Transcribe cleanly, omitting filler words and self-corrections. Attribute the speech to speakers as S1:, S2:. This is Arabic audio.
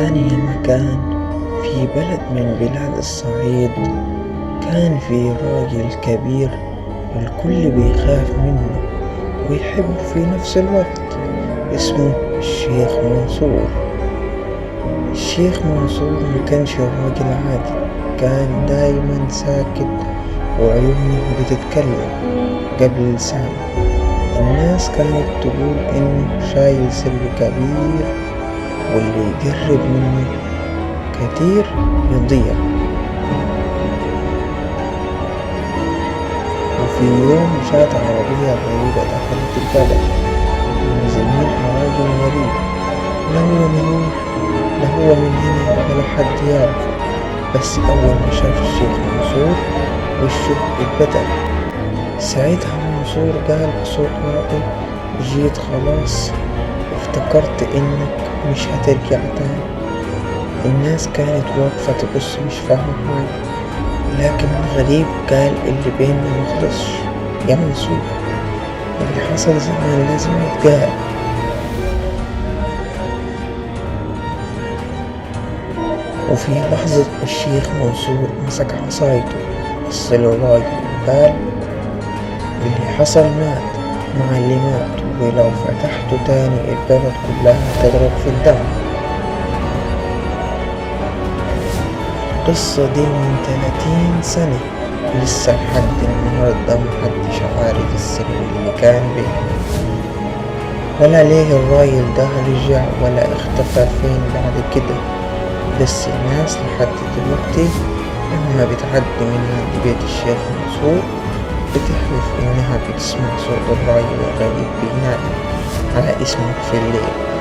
S1: ثاني مكان في بلد من بلاد الصعيد، كان في راجل كبير الكل بيخاف منه ويحبه في نفس الوقت، اسمه الشيخ منصور. الشيخ منصور مكانش راجل عادي، كان دايما ساكت وعيونه بتتكلم قبل لسانه. الناس كانت تقول انه شايل سر كبير، واللي يقرب منه كتير يضيع. وفي يوم جات عربية غريبة دخلت البلد، ونزل منها راجل غريب، لا هو من نوح لا هو من هنا ولا حد يعرفه. بس أول ما شاف الشيخ منصور وشه اتبدل. ساعتها منصور قال بصوت واطي: جيت خلاص، افتكرت انك مش هترجع تاني. الناس كانت واقفة تبص مش فاهمة حاجة، لكن الغريب قال: اللي بيننا مخلصش يا منصور، اللي حصل زمان لازم يتقال. وفي لحظة الشيخ منصور مسك عصايته، بص للراجل وقال: اللي حصل مات مع اللي مات، ولو فتحته تاني البلد كلها تضرب في الدم. القصة دي من 30 سنة، لسه لحد النهاردة محدش عارف السر اللي كان بينهم، ولا ليه الراجل ده رجع ولا اختفى فين بعد كده. بس الناس لحد دلوقتي لما بتعدي من عند بيت الشيخ منصور بتحلف إنها بتسمع صوت الراجل الغريب بينادي على اسمك في الليل.